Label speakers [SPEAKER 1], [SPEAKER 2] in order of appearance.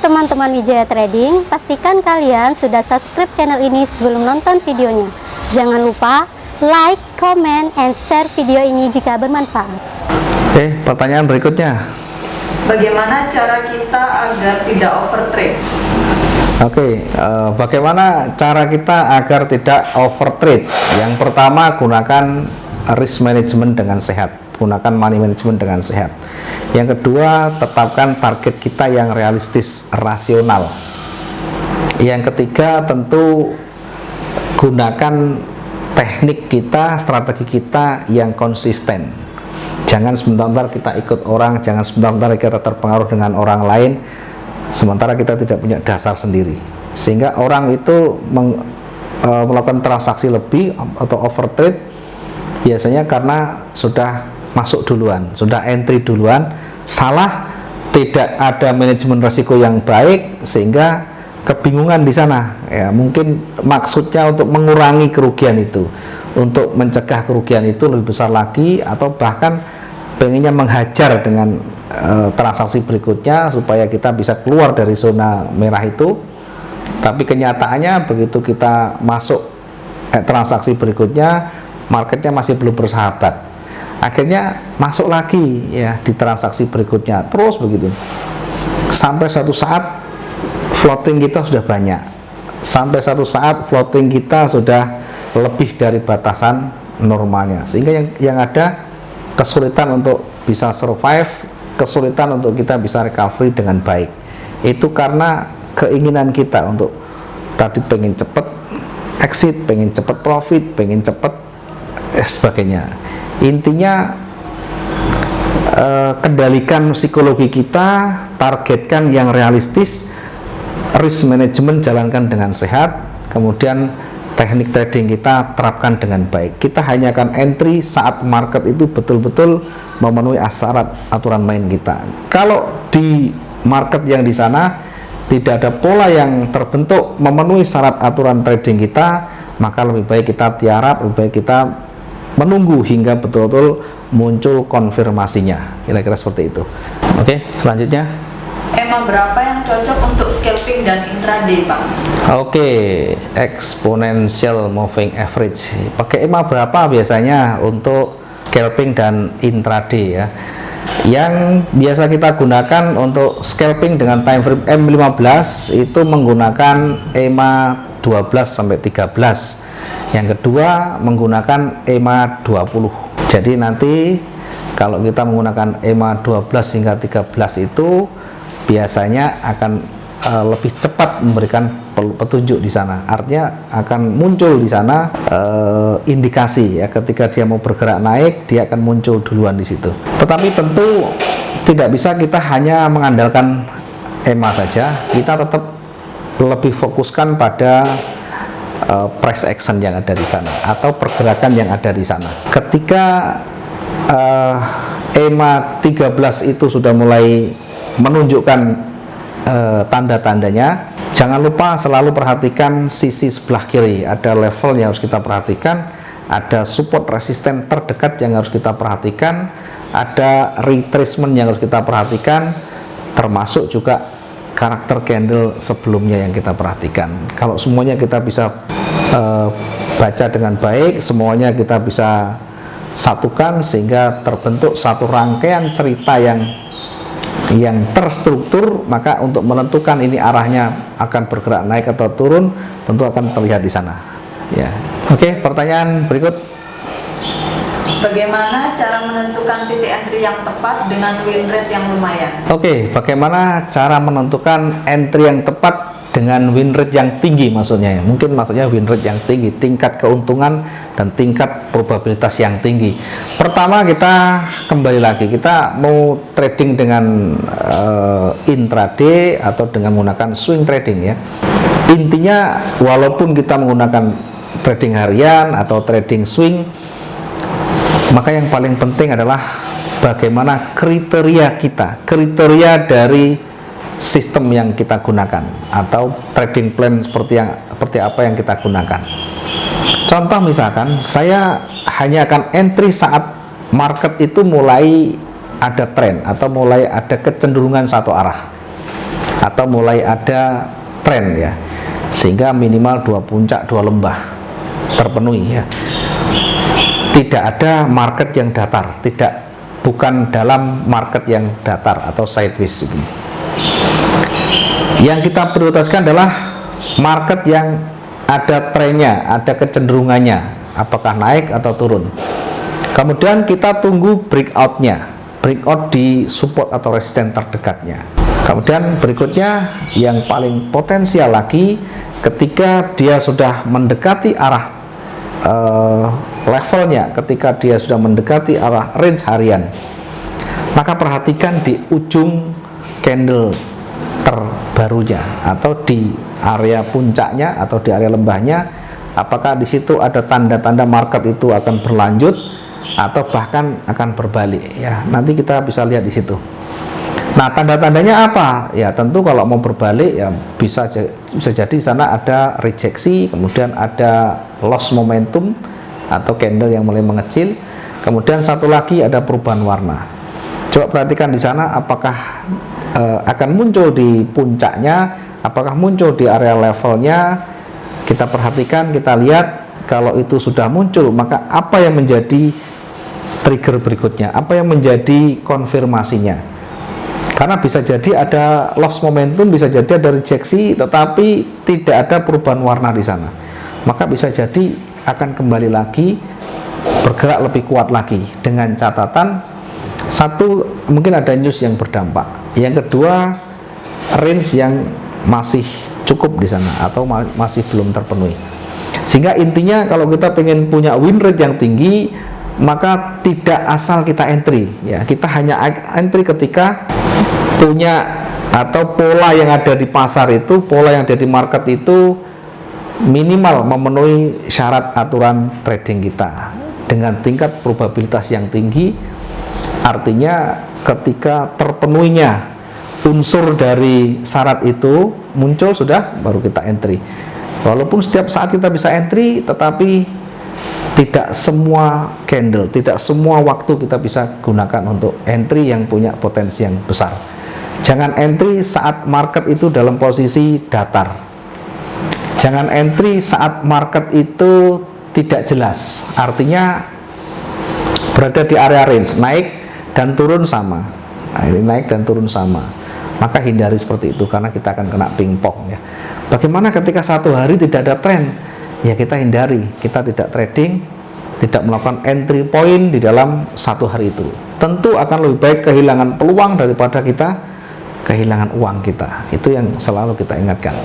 [SPEAKER 1] teman-teman Wijaya Trading, pastikan kalian sudah subscribe channel ini sebelum nonton videonya. Jangan lupa like, comment, and share video ini jika bermanfaat.
[SPEAKER 2] Oke, pertanyaan berikutnya.
[SPEAKER 3] Bagaimana cara kita agar tidak overtrade?
[SPEAKER 2] Oke, bagaimana cara kita agar tidak overtrade? Yang pertama, gunakan risk management dengan sehat, gunakan money management dengan sehat. Yang kedua, tetapkan target kita yang realistis, rasional. Yang ketiga, tentu gunakan teknik kita, strategi kita yang konsisten. Jangan sebentar-bentar kita ikut orang, jangan sebentar-bentar kita terpengaruh dengan orang lain, sementara kita tidak punya dasar sendiri, sehingga orang itu melakukan transaksi lebih atau overtrade biasanya karena sudah masuk duluan, sudah entry duluan, salah, tidak ada manajemen risiko yang baik, sehingga kebingungan di sana. Ya, mungkin maksudnya untuk mengurangi kerugian itu, untuk mencegah kerugian itu lebih besar lagi, atau bahkan pengennya menghajar dengan transaksi berikutnya supaya kita bisa keluar dari zona merah itu. Tapi kenyataannya begitu kita masuk transaksi berikutnya, marketnya masih belum bersahabat, akhirnya masuk lagi ya di transaksi berikutnya, terus begitu sampai suatu saat floating kita sudah banyak, sampai suatu saat floating kita sudah lebih dari batasan normalnya, sehingga yang ada kesulitan untuk bisa survive, kesulitan untuk kita bisa recovery dengan baik. Itu karena keinginan kita untuk tadi pengen cepet exit, pengen cepet profit, pengen cepet sebagainya. Intinya kendalikan psikologi kita, targetkan yang realistis, risk management jalankan dengan sehat, kemudian teknik trading kita terapkan dengan baik. Kita hanya akan entry saat market itu betul-betul memenuhi syarat aturan main kita. Kalau di market yang di sana tidak ada pola yang terbentuk memenuhi syarat aturan trading kita, maka lebih baik kita tiarap, lebih baik kita menunggu hingga betul-betul muncul konfirmasinya. Kira-kira seperti itu. Oke, selanjutnya.
[SPEAKER 3] EMA berapa yang cocok untuk scalping dan intraday, Pak?
[SPEAKER 2] Oke, exponential moving average. Pakai EMA berapa biasanya untuk scalping dan intraday ya? Yang biasa kita gunakan untuk scalping dengan time frame M15 itu menggunakan EMA 12 sampai 13. Yang kedua menggunakan EMA 20. Jadi nanti kalau kita menggunakan EMA 12 hingga 13 itu biasanya akan lebih cepat memberikan petunjuk di sana. Artinya akan muncul di sana indikasi ya, ketika dia mau bergerak naik, dia akan muncul duluan di situ. Tetapi tentu tidak bisa kita hanya mengandalkan EMA saja. Kita tetap lebih fokuskan pada price action yang ada di sana atau pergerakan yang ada di sana. Ketika EMA 13 itu sudah mulai menunjukkan tanda-tandanya, jangan lupa selalu perhatikan sisi sebelah kiri. Ada level yang harus kita perhatikan, ada support resisten terdekat yang harus kita perhatikan, ada retracement yang harus kita perhatikan, termasuk juga karakter candle sebelumnya yang kita perhatikan. Kalau semuanya kita bisa baca dengan baik, semuanya kita bisa satukan sehingga terbentuk satu rangkaian cerita yang terstruktur, maka untuk menentukan ini arahnya akan bergerak naik atau turun tentu akan terlihat di sana ya. Oke, pertanyaan berikut.
[SPEAKER 3] Bagaimana cara menentukan titik entry yang tepat dengan win rate yang lumayan?
[SPEAKER 2] Oke, bagaimana cara menentukan entry yang tepat dengan win rate yang tinggi maksudnya ya? Mungkin maksudnya win rate yang tinggi, tingkat keuntungan dan tingkat probabilitas yang tinggi. Pertama, kita kembali lagi, kita mau trading dengan intraday atau dengan menggunakan swing trading ya. Intinya walaupun kita menggunakan trading harian atau trading swing, maka yang paling penting adalah bagaimana kriteria kita, kriteria dari sistem yang kita gunakan atau trading plan seperti apa yang kita gunakan. Contoh misalkan saya hanya akan entry saat market itu mulai ada tren atau mulai ada kecenderungan satu arah. atau mulai ada tren ya, sehingga minimal 2 puncak 2 lembah terpenuhi ya. Tidak ada market yang datar, bukan dalam market yang datar atau sideways itu. Yang kita prioritaskan adalah market yang ada trennya, ada kecenderungannya, apakah naik atau turun. Kemudian kita tunggu breakout-nya, breakout di support atau resisten terdekatnya. Kemudian berikutnya yang paling potensial lagi, ketika dia sudah mendekati arah levelnya, ketika dia sudah mendekati arah range harian, maka perhatikan di ujung candle terbarunya atau di area puncaknya atau di area lembahnya, apakah di situ ada tanda-tanda market itu akan berlanjut atau bahkan akan berbalik ya. Nanti kita bisa lihat di situ. Nah, tanda-tandanya apa? Ya tentu kalau mau berbalik ya bisa jadi di sana ada rejeksi, kemudian ada loss momentum atau candle yang mulai mengecil. Kemudian satu lagi ada perubahan warna. Coba perhatikan di sana apakah akan muncul di puncaknya, apakah muncul di area levelnya. Kita perhatikan, kita lihat kalau itu sudah muncul, maka apa yang menjadi trigger berikutnya, apa yang menjadi konfirmasinya. Karena bisa jadi ada loss momentum, bisa jadi ada rejeksi, tetapi tidak ada perubahan warna di sana. Maka bisa jadi akan kembali lagi bergerak lebih kuat lagi, dengan catatan satu, mungkin ada news yang berdampak. Yang kedua, range yang masih cukup di sana atau masih belum terpenuhi. Sehingga intinya kalau kita pengen punya win rate yang tinggi, maka tidak asal kita entry ya. Kita hanya entry ketika punya atau pola yang ada di pasar itu, pola yang ada di market itu minimal memenuhi syarat aturan trading kita dengan tingkat probabilitas yang tinggi. Artinya ketika terpenuhinya unsur dari syarat itu muncul, sudah baru kita entry. Walaupun setiap saat kita bisa entry, tetapi tidak semua candle, tidak semua waktu kita bisa gunakan untuk entry yang punya potensi yang besar. Jangan entry saat market itu dalam posisi datar. Jangan entry saat market itu tidak jelas. Artinya berada di area range, naik dan turun sama. Nah, ini naik dan turun sama. Maka hindari seperti itu karena kita akan kena pingpong ya. Bagaimana ketika satu hari tidak ada tren? Ya kita hindari, kita tidak trading, tidak melakukan entry point di dalam satu hari itu. Tentu akan lebih baik kehilangan peluang daripada kita kehilangan uang kita. Itu yang selalu kita ingatkan.